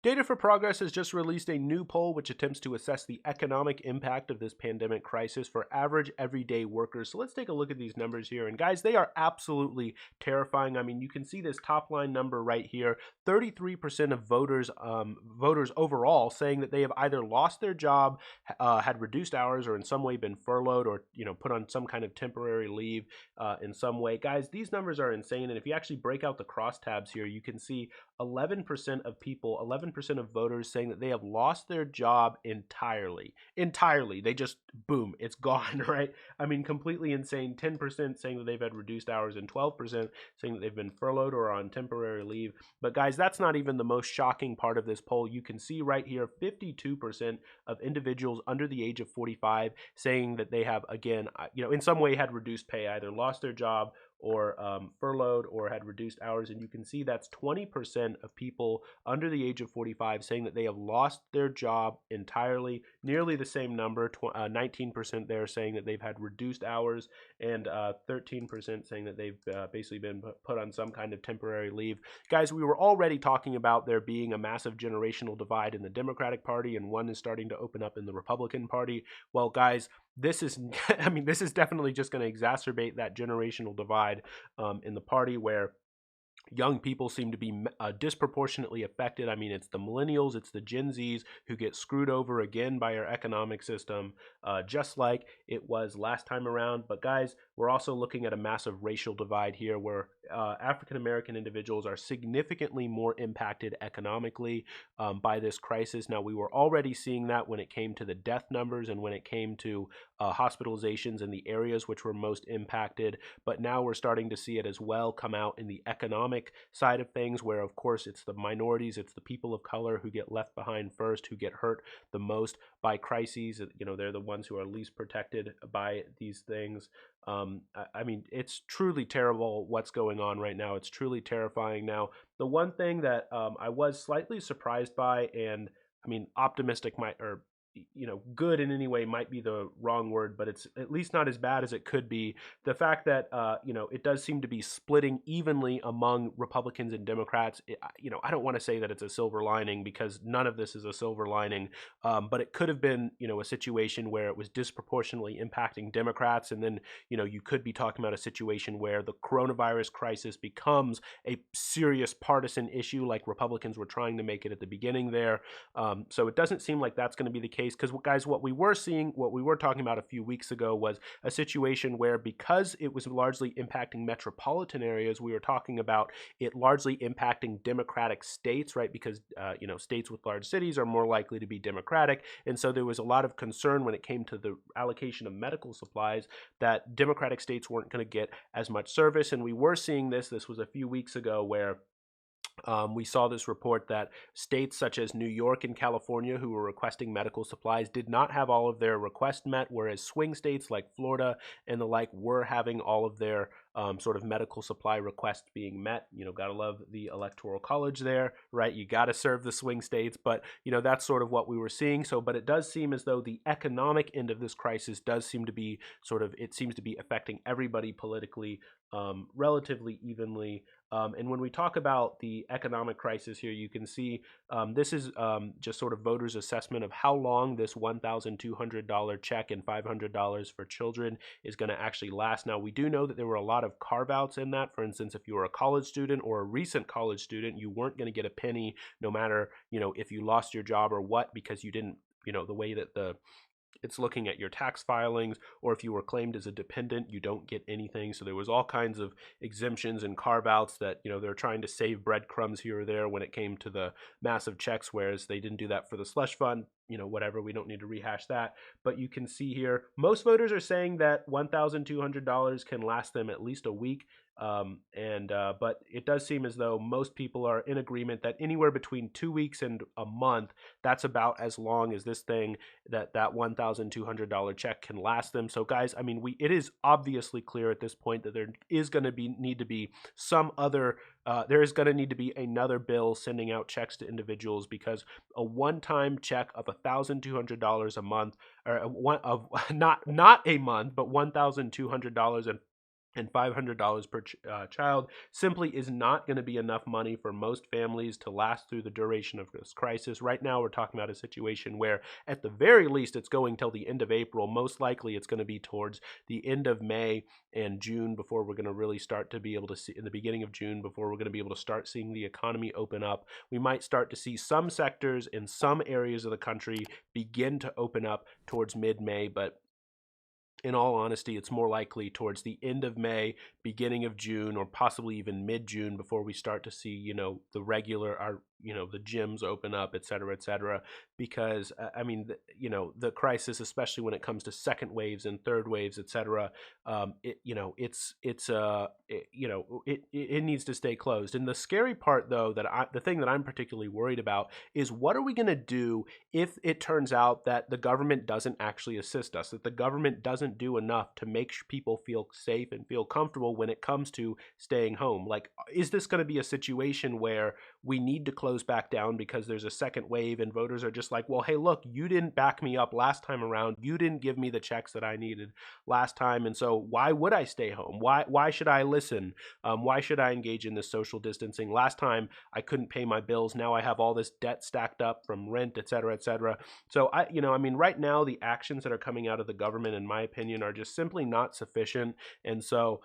Data for Progress has just released a new poll which attempts to assess the economic impact of this pandemic crisis for average everyday workers. So let's take a look at these numbers here. And guys, they are absolutely terrifying. I mean, you can see this top line number right here. 33% of voters overall saying that they have either lost their job, had reduced hours, or in some way been furloughed, or put on some kind of temporary leave in some way. Guys, these numbers are insane. And if you actually break out the crosstabs here, you can see 11% of people, 11% of voters saying that they have lost their job entirely. Entirely. They just, boom, it's gone, right? I mean, completely insane. 10% saying that they've had reduced hours, and 12% saying that they've been furloughed or on temporary leave. But guys, that's not even the most shocking part of this poll. You can see right here, 52% of individuals under the age of 45 saying that they have, again, in some way had reduced pay, either lost their job or furloughed or had reduced hours. And you can see that's 20% of people under the age of 45 saying that they have lost their job entirely. Nearly the same number, 19% there saying that they've had reduced hours, and 13% saying that they've basically been put on some kind of temporary leave. Guys, we were already talking about there being a massive generational divide in the Democratic Party, and one is starting to open up in the Republican Party. Well, guys, this is, this is definitely just going to exacerbate that generational divide in the party, where young people seem to be disproportionately affected. I mean, it's the millennials, it's the Gen Zs who get screwed over again by our economic system, just like it was last time around. But guys, we're also looking at a massive racial divide here, where African-American individuals are significantly more impacted economically by this crisis. Now, we were already seeing that when it came to the death numbers and when it came to hospitalizations in the areas which were most impacted, but now we're starting to see it as well come out in the economic side of things, where of course it's the minorities, it's the people of color who get left behind first, who get hurt the most by crises. They're the ones who are least protected by these things. I mean, it's truly terrible what's going on right now. It's truly terrifying. Now, the one thing that I was slightly surprised by, and I mean, optimistic might, or good in any way might be the wrong word, but it's at least not as bad as it could be. The fact that, it does seem to be splitting evenly among Republicans and Democrats. I don't want to say that it's a silver lining, because none of this is a silver lining, but it could have been, a situation where it was disproportionately impacting Democrats. And then, you could be talking about a situation where the coronavirus crisis becomes a serious partisan issue, like Republicans were trying to make it at the beginning there. So it doesn't seem like that's going to be the case, because guys, what we were talking about a few weeks ago was a situation where, because it was largely impacting metropolitan areas, we were talking about it largely impacting Democratic states, right? Because states with large cities are more likely to be Democratic, and so there was a lot of concern when it came to the allocation of medical supplies that Democratic states weren't going to get as much service. And we were seeing this was a few weeks ago, where we saw this report that states such as New York and California, who were requesting medical supplies, did not have all of their requests met, whereas swing states like Florida and the like were having all of their sort of medical supply requests being met. Gotta love the Electoral College there, right? You gotta serve the swing states, but that's sort of what we were seeing. So, but it does seem as though the economic end of this crisis does seem to be it seems to be affecting everybody politically relatively evenly. And when we talk about the economic crisis here, you can see this is just sort of voters' assessment of how long this $1,200 check and $500 for children is going to actually last. Now, we do know that there were a lot of carve-outs in that. For instance, if you were a college student or a recent college student, you weren't going to get a penny, no matter if you lost your job or what, because you didn't, the way that it's looking at your tax filings, or if you were claimed as a dependent, you don't get anything. So there was all kinds of exemptions and carve-outs that, they're trying to save breadcrumbs here or there when it came to the massive checks, whereas they didn't do that for the slush fund. Whatever, we don't need to rehash that. But you can see here, most voters are saying that $1,200 can last them at least a week. But it does seem as though most people are in agreement that anywhere between 2 weeks and a month, that's about as long as this thing, that $1,200 check can last them. So guys, I mean, it is obviously clear at this point that there is going to need to be some other there is going to need to be another bill sending out checks to individuals, because a one-time check of $1,200 a month, or not a month, but $1,200 and $500 per child simply is not going to be enough money for most families to last through the duration of this crisis. Right now, we're talking about a situation where, at the very least, it's going till the end of April. Most likely, it's going to be towards the end of May and June before we're going to really start to be able to see, in the beginning of June, before we're going to be able to start seeing the economy open up. We might start to see some sectors in some areas of the country begin to open up towards mid-May, but in all honesty, it's more likely towards the end of May, beginning of June, or possibly even mid-June before we start to see, the regular, the gyms open up, et cetera, because the crisis, especially when it comes to second waves and third waves, et cetera, it needs to stay closed. And the scary part, though, the thing that I'm particularly worried about is, what are we going to do if it turns out that the government doesn't actually assist us, that the government doesn't do enough to make people feel safe and feel comfortable when it comes to staying home? Like, is this going to be a situation where we need to close back down because there's a second wave and voters are just like, well, hey, look, you didn't back me up last time around. You didn't give me the checks that I needed last time. And so why would I stay home? Why should I listen? Why should I engage in this social distancing? Last time I couldn't pay my bills. Now I have all this debt stacked up from rent, et cetera, et cetera. So right now the actions that are coming out of the government, in my opinion, are just simply not sufficient. And so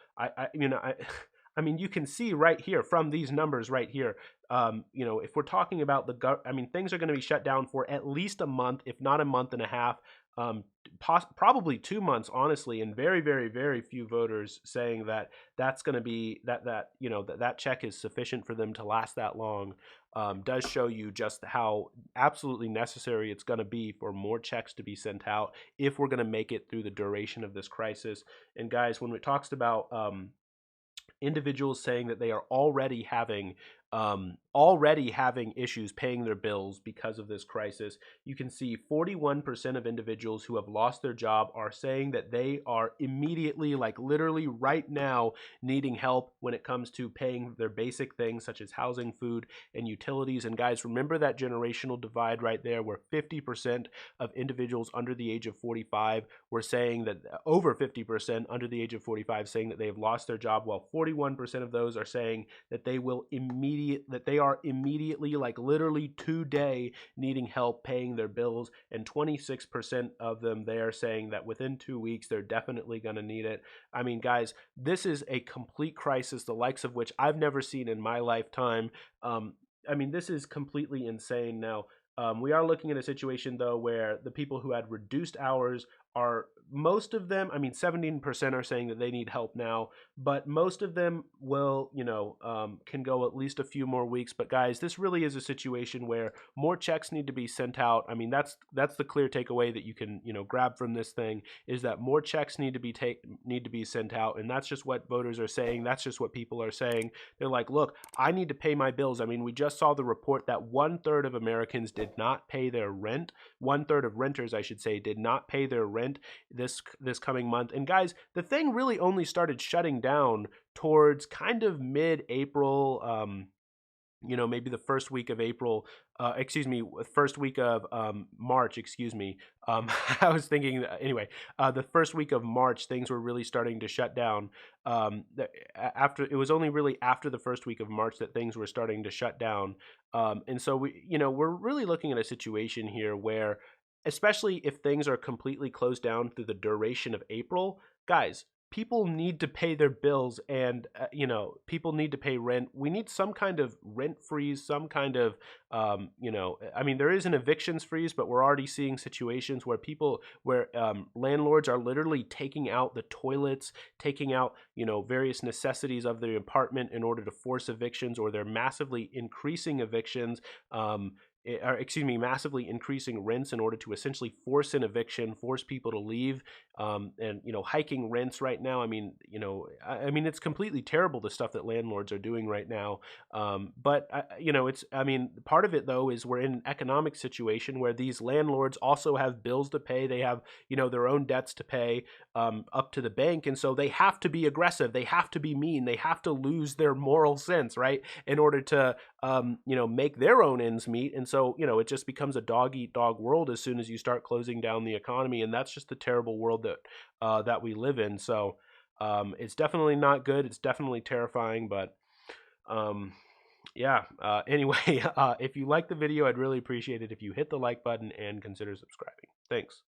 you can see right here from these numbers right here, if we're talking about things are going to be shut down for at least a month, if not a month and a half, probably 2 months, honestly, and very, very, very few voters saying that that's going to be that check is sufficient for them to last that long. Does show you just how absolutely necessary it's going to be for more checks to be sent out if we're going to make it through the duration of this crisis. And guys, when it talks about individuals saying that they are already having issues paying their bills because of this crisis, you can see 41% of individuals who have lost their job are saying that they are immediately, like literally right now, needing help when it comes to paying their basic things such as housing, food, and utilities. And guys, remember that generational divide right there, where 50% of individuals under the age of 45 were saying that, over 50% under the age of 45 saying that they have lost their job, while 41% of those are saying that they are immediately, like literally today, needing help paying their bills, and 26% of them there saying that within 2 weeks they're definitely going to need it. I mean, guys, this is a complete crisis, the likes of which I've never seen in my lifetime. This is completely insane. Now, we are looking at a situation, though, where the people who had reduced hours are, most of them, 17% are saying that they need help now, but most of them will, can go at least a few more weeks. But guys, this really is a situation where more checks need to be sent out. That's the clear takeaway that you can, grab from this thing, is that more checks need to be sent out. And that's just what voters are saying. That's just what people are saying. They're like, look, I need to pay my bills. We just saw the report that 1/3 of Americans did not pay their rent. 1/3 of renters, I should say, did not pay their rent this coming month. And guys, the thing really only started shutting down towards kind of mid-April, maybe the first week of April, first week of March, I was thinking, anyway, the first week of March, things were really starting to shut down. It was only really after the first week of March that things were starting to shut down. And so we're really looking at a situation here where, especially if things are completely closed down through the duration of April, guys, people need to pay their bills, and people need to pay rent. We need some kind of rent freeze, some kind of there is an evictions freeze, but we're already seeing situations where landlords are literally taking out the toilets, taking out various necessities of their apartment in order to force evictions, or they're massively increasing evictions. Massively increasing rents in order to essentially force an eviction, force people to leave, and hiking rents right now. It's completely terrible, the stuff that landlords are doing right now. But part of it, though, is we're in an economic situation where these landlords also have bills to pay. They have their own debts to pay up to the bank, and so they have to be aggressive. They have to be mean. They have to lose their moral sense, right, in order to make their own ends meet. And so, it just becomes a dog eat dog world as soon as you start closing down the economy. And that's just the terrible world that we live in. So, It's definitely not good. It's definitely terrifying, but um, yeah. Anyway, if you like the video, I'd really appreciate it if you hit the like button and consider subscribing. Thanks.